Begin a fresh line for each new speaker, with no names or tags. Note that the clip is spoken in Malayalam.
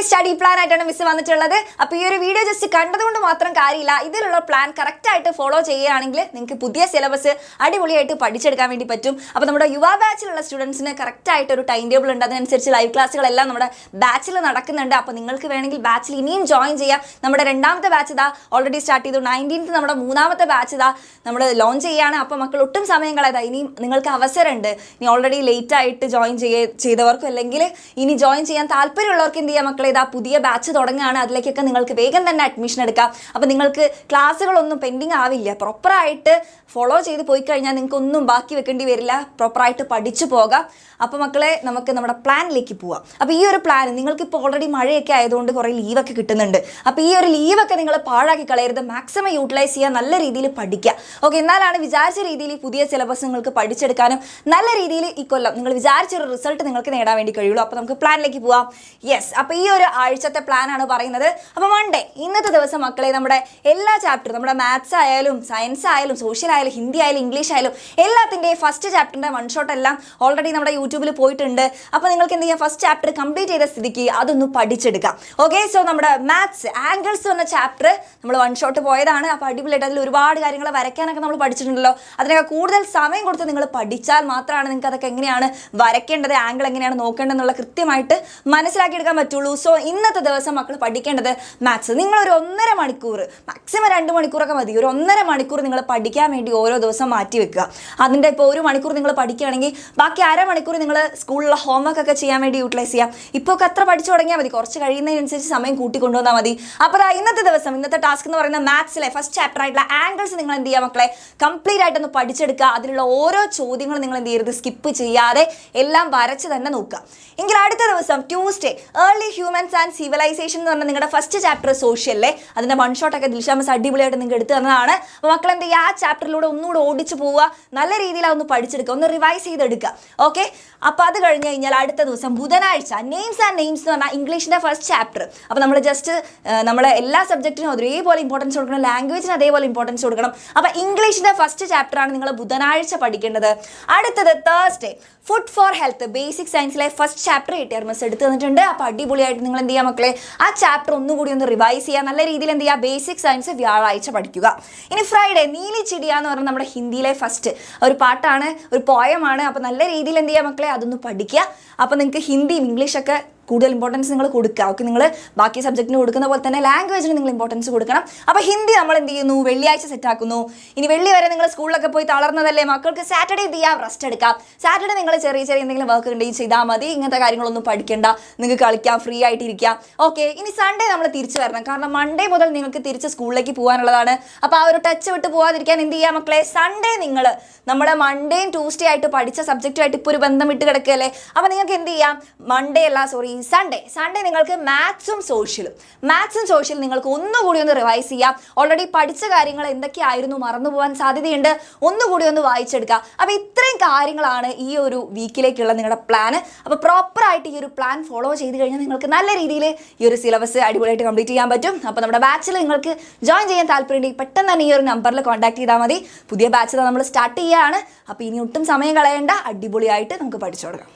സ്റ്റഡി പ്ലാൻ ആയിട്ടാണ് മിസ് വന്നിട്ടുള്ളത്. അപ്പോൾ ഈ ഒരു വീഡിയോ ജസ്റ്റ് കണ്ടതുകൊണ്ട് മാത്രം കാര്യമില്ല, ഇതിലുള്ള പ്ലാൻ കറക്റ്റ് ആയിട്ട് ഫോളോ ചെയ്യുകയാണെങ്കിൽ നിങ്ങൾക്ക് പുതിയ സിലബസ് അടിപൊളിയായിട്ട് പഠിച്ചെടുക്കാൻ വേണ്ടി പറ്റും. അപ്പോൾ നമ്മുടെ യുവ ബാച്ചിലുള്ള സ്റ്റുഡൻസിന് കറക്റ്റ് ആയിട്ട് ഒരു ടൈം ടേബിൾ ഉണ്ട്, അതിനനുസരിച്ച് ലൈവ് ക്ലാസ്സുകളെല്ലാം നമ്മുടെ ബാച്ചിൽ നടക്കുന്നുണ്ട്. അപ്പോൾ നിങ്ങൾക്ക് വേണമെങ്കിൽ ബാച്ചിൽ ഇനിയും ജോയിൻ ചെയ്യാം. നമ്മുടെ രണ്ടാമത്തെ ബാച്ച് ഇതാ ഓൾറെഡി സ്റ്റാർട്ട് ചെയ്തു. 19th നമ്മുടെ മൂന്നാമത്തെ ബാച്ച് ഇതാ നമ്മൾ ലോഞ്ച് ചെയ്യുകയാണ്. അപ്പോൾ മക്കൾ ഒട്ടും സമയം കളയാതെ ഇനിയും നിങ്ങൾക്ക് അവസരമുണ്ട്. ഇനി ഓൾറെഡി ലേറ്റ് ആയിട്ട് ജോയിൻ ചെയ്തവർക്കും അല്ലെങ്കിൽ ഇനി ജോയിൻ ചെയ്യാൻ താല്പര്യമുള്ളവർക്ക് എന്ത് ചെയ്യാം മക്കളെ, ഇതാ പുതിയ ബാച്ച് തുടങ്ങുകയാണ്. അതിലേക്കൊക്കെ നിങ്ങൾക്ക് വേഗം തന്നെ അഡ്മിഷൻ എടുക്കാം. അപ്പോൾ നിങ്ങൾക്ക് ക്ലാസ്സുകളൊന്നും പെൻഡിങ് ആവില്ല. പ്രോപ്പറായിട്ട് ഫോളോ ചെയ്ത് പോയി കഴിഞ്ഞാൽ നിങ്ങൾക്ക് ഒന്നും ബാക്കി വെക്കേണ്ടി വരില്ല. പ്രോപ്പറായിട്ട് പഠിച്ചു പോകാം. അപ്പോൾ മക്കളെ നമുക്ക് നമ്മുടെ പ്ലാനിലേക്ക് പോവാം. അപ്പോൾ ഈ ഒരു പ്ലാൻ നിങ്ങൾക്കിപ്പോൾ ഓൾറെഡി മഴയൊക്കെ ആയതുകൊണ്ട് കുറേ ലീവൊക്കെ കിട്ടുന്നുണ്ട്. അപ്പോൾ ഈ ഒരു ലീവൊക്കെ നിങ്ങൾ പാഴാക്കി കളയരുത്. മാക്സിമം യൂട്ടിലൈസ് ചെയ്യുക, നല്ല രീതിയിൽ പഠിക്കുക. ഓക്കെ, എന്നാലാണ് വിചാരിച്ച രീതിയിൽ പുതിയ സിലബസ് നിങ്ങൾക്ക് പഠിച്ചെടുക്കാനും നല്ല രീതിയിൽ ഈ കൊല്ലം നിങ്ങൾ വിചാരിച്ചൊരു റിസൾട്ട് നിങ്ങൾക്ക് നേടാൻ വേണ്ടി കഴിയുള്ളൂ. അപ്പോൾ നമുക്ക് പ്ലാനിലേക്ക് പോവാം. യെസ്, അപ്പോൾ ഈ ഒരു ആഴ്ചത്തെ പ്ലാനാണ് പറയുന്നത്. അപ്പോൾ മൺഡേ ഇന്നത്തെ ദിവസം മക്കളെ നമ്മുടെ എല്ലാ ചാപ്റ്ററും, നമ്മുടെ മാത്സ് ആയാലും സയൻസ് ആയാലും സോഷ്യൽ ആയാലും ഹിന്ദി ആയാലും ഇംഗ്ലീഷ് ആയാലും എല്ലാത്തിൻ്റെയും ഫസ്റ്റ് ചാപ്റ്ററിൻ്റെ വൺ ഷോട്ട് എല്ലാം ഓൾറെഡി നമ്മുടെ യൂട്യൂബിൽ പോയിട്ടുണ്ട്. അപ്പോൾ നിങ്ങൾക്ക് എന്ത് ചെയ്യാം, ഫസ്റ്റ് ചാപ്റ്റർ കംപ്ലീറ്റ് ചെയ്ത സ്ഥിതിക്ക് അതൊന്ന് പഠിച്ചെടുക്കാം. ഓക്കെ, സോ നമ്മുടെ മാത്സ് ആംഗിൾസ് എന്ന ചാപ്റ്റർ നമ്മൾ വൺ ഷോട്ട് പോയതാണ്. അപ്പോൾ അടിപൊളിയായിട്ട് അതിൽ ഒരുപാട് കാര്യങ്ങൾ വരയ്ക്കാനൊക്കെ നമ്മൾ പഠിച്ചിട്ടുണ്ടല്ലോ. അതിനൊക്കെ കൂടുതൽ സമയം കൊടുത്ത് നിങ്ങൾ പഠിച്ചാൽ മാത്രമാണ് നിങ്ങൾക്ക് അതൊക്കെ എങ്ങനെയാണ് വരയ്ക്കേണ്ടത്, ആംഗിൾ എങ്ങനെയാണ് നോക്കേണ്ടതെന്നുള്ള കൃത്യമായിട്ട് മനസ്സിലാക്കിയെടുക്കാൻ പറ്റുള്ളൂ. സോ ഇന്നത്തെ ദിവസം മക്കൾ പഠിക്കേണ്ടത് മാത്സ്. നിങ്ങളൊരു 1.5 മണിക്കൂർ, മാക്സിമം 2 മണിക്കൂറൊക്കെ മതി, ഒരു 1.5 മണിക്കൂർ നിങ്ങൾ പഠിക്കാൻ വേണ്ടി ഓരോ ദിവസം മാറ്റി വെക്കുക. അതിൻ്റെ ഇപ്പോൾ 1 മണിക്കൂർ നിങ്ങൾ പഠിക്കുകയാണെങ്കിൽ ബാക്കി അരമണിക്കൂർ നിങ്ങൾ സ്കൂളിലെ ഹോംവർക്ക് ഒക്കെ ചെയ്യാൻ വേണ്ടി യൂട്ടിലൈസ് ചെയ്യാം. ഇപ്പോൾ ഒക്കെ അത്ര പഠിച്ചു തുടങ്ങിയാൽ മതി, കുറച്ച് കഴിയുന്നതിനനുസരിച്ച് സമയം കൂട്ടിക്കൊണ്ടുവന്നാൽ മതി. അപ്പോൾ ഇന്നത്തെ ദിവസം ഇന്നത്തെ ടാസ്ക് എന്ന് പറയുന്ന മാത്സിലെ ഫസ്റ്റ് ചാപ്റ്റർ ആയിട്ടുള്ള ആംഗിൾസ് നിങ്ങൾ എന്ത് ചെയ്യുക മക്കളെ, കംപ്ലീറ്റ് ആയിട്ടൊന്ന് പഠിച്ചെടുക്കുക. അതിലുള്ള ഓരോ ചോദ്യങ്ങളും നിങ്ങൾ എന്ത് ചെയ്യരുത്, സ്കിപ്പ് ചെയ്യാതെ എല്ലാം വരച്ച് തന്നെ നോക്കുക. എങ്കിൽ അടുത്ത ദിവസം Tuesday early humans and civilisation എന്ന് പറഞ്ഞാൽ നിങ്ങളുടെ ഫസ്റ്റ് ചാപ്റ്റർ സോഷ്യലിലെ അതിൻ്റെ വൺ ഷോട്ടൊക്കെ ദിൽഷാമസ് അടിപൊളിയായിട്ട് നിങ്ങൾക്ക് എടുത്തു തന്നതാണ്. അപ്പോൾ മക്കൾ എന്ത് ചെയ്യുക, ആ ചാപ്റ്ററിലൂടെ ഒന്നുകൂടെ ഓടിച്ചു പോവുക, നല്ല രീതിയിൽ അതൊന്ന് പഠിച്ചെടുക്കുക, ഒന്ന് റിവൈസ് ചെയ്തെടുക്കുക. ഓക്കെ, അപ്പോൾ അത് കഴിഞ്ഞ് കഴിഞ്ഞാൽ അടുത്ത ദിവസം ബുധനാഴ്ച നെയിംസ് ആൻഡ് നെയിംസ് എന്ന് പറഞ്ഞാൽ ഇംഗ്ലീഷിൻ്റെ ഫസ്റ്റ് ചാപ്റ്റർ. അപ്പോൾ നമ്മൾ ജസ്റ്റ് നമ്മൾ എല്ലാ സബ്ജക്റ്റിനും ഒരേപോലെ ഇമ്പോർട്ടൻസ് കൊടുക്കണം, ലാംഗ്വേജിന് അതേപോലെ ഇമ്പോർട്ടൻസ് കൊടുക്കണം. അപ്പോൾ ഇംഗ്ലീഷിൻ്റെ ഫസ്റ്റ് ചാപ്റ്ററാണ് നിങ്ങൾ ബുധനാഴ്ച പഠിക്കേണ്ടത്. അടുത്തത് Thursday food for health basic സയൻസിലെ ഫസ്റ്റ് ചാപ്റ്റർ മിസ് എടുത്തു തന്നിട്ടുണ്ട്. അപ്പോൾ അടിപൊളിയായിട്ട് നിങ്ങൾ എന്ത് ചെയ്യുക മക്കളെ, ആ ചാപ്റ്റർ ഒന്നുകൂടി ഒന്ന് റിവൈസ് ചെയ്യുക, നല്ല രീതിയിൽ എന്ത് ചെയ്യുക, ബേസിക് സയൻസ് വ്യാഴാഴ്ച പഠിക്കുക. ഇനി ഫ്രൈഡേ നീലി ചിടിയ എന്ന് പറഞ്ഞാൽ നമ്മുടെ ഹിന്ദിയിലെ ഫസ്റ്റ് ഒരു പാട്ടാണ്, ഒരു പോയമാണ്. അപ്പോൾ നല്ല രീതിയിൽ എന്ത് ചെയ്യുക മക്കളെ, അതൊന്ന് പഠിക്കുക. അപ്പോൾ നിങ്ങൾക്ക് ഹിന്ദിയും ഇംഗ്ലീഷൊക്കെ കൂടുതൽ ഇമ്പോർട്ടൻസ് നിങ്ങൾ കൊടുക്കുക. ഓക്കെ, നിങ്ങൾ ബാക്കി സബ്ജക്റ്റിന് കൊടുക്കുന്ന പോലെ തന്നെ ലാംഗ്വേജിന് നിങ്ങൾ ഇമ്പോർട്ടൻസ് കൊടുക്കണം. അപ്പോൾ ഹിന്ദി നമ്മൾ എന്ത് ചെയ്യുന്നു, വെള്ളിയാഴ്ച സെറ്റാക്കുന്നു. ഇനി വെള്ളി വരെ നിങ്ങൾ സ്കൂളിലൊക്കെ പോയി തളർന്നതല്ലേ, മക്കൾക്ക് സാറ്റർഡേ എന്ത് ചെയ്യാം, റെസ്റ്റ് എടുക്കാം. സാറ്റർഡേ നിങ്ങൾ ചെറിയ എന്തെങ്കിലും വർക്ക് ഉണ്ടെങ്കിൽ ചെയ്താൽ മതി. ഇങ്ങനത്തെ കാര്യങ്ങളൊന്നും പഠിക്കേണ്ട, നിങ്ങൾക്ക് കളിക്കാം, ഫ്രീ ആയിട്ട് ഇരിക്കാം. ഓക്കെ, ഇനി സൺഡേ നമ്മൾ തിരിച്ചു വരണം, കാരണം മൺഡേ മുതൽ നിങ്ങൾക്ക് തിരിച്ച് സ്കൂളിലേക്ക് പോകാനുള്ളതാണ്. അപ്പോൾ ആ ഒരു ടച്ച് വിട്ട് പോകാതിരിക്കാൻ എന്ത് ചെയ്യാം മക്കളെ, സൺഡേ നിങ്ങൾ നമ്മുടെ മൺഡേയും ട്യൂസ്ഡേ ആയിട്ട് പഠിച്ച സബ്ജക്റ്റുമായിട്ട് ഇപ്പോൾ ഒരു ബന്ധം വിട്ട് കിടക്കുകയല്ലേ. അപ്പോൾ നിങ്ങൾക്ക് എന്ത് ചെയ്യാം, സൺഡേ നിങ്ങൾക്ക് മാത്സും സോഷ്യലും നിങ്ങൾക്ക് ഒന്നുകൂടി ഒന്ന് റിവൈസ് ചെയ്യാം. ഓൾറെഡി പഠിച്ച കാര്യങ്ങൾ എന്തൊക്കെയായിരുന്നു മറന്നു പോകാൻ സാധ്യതയുണ്ട്, ഒന്നുകൂടി ഒന്ന് വായിച്ചെടുക്കുക. അപ്പോൾ ഇത്രയും കാര്യങ്ങളാണ് ഈ ഒരു വീക്കിലേക്കുള്ള നിങ്ങളുടെ പ്ലാന്. അപ്പോൾ പ്രോപ്പറായിട്ട് ഈ ഒരു പ്ലാൻ ഫോളോ ചെയ്ത് കഴിഞ്ഞാൽ നിങ്ങൾക്ക് നല്ല രീതിയിൽ ഈ ഒരു സിലബസ് അടിപൊളിയായിട്ട് കംപ്ലീറ്റ് ചെയ്യാൻ പറ്റും. അപ്പോൾ നമ്മുടെ ബാച്ചിൽ നിങ്ങൾക്ക് ജോയിൻ ചെയ്യാൻ താല്പര്യമുണ്ടെങ്കിൽ പെട്ടെന്ന് തന്നെ ഈ ഒരു നമ്പറിൽ കോൺടാക്ട് ചെയ്താൽ മതി. പുതിയ ബാച്ച് നമ്മൾ സ്റ്റാർട്ട് ചെയ്യുകയാണ്. അപ്പോൾ ഇനി ഒട്ടും സമയം കളയേണ്ട, അടിപൊളിയായിട്ട് നമുക്ക് പഠിച്ചു തുടങ്ങാം.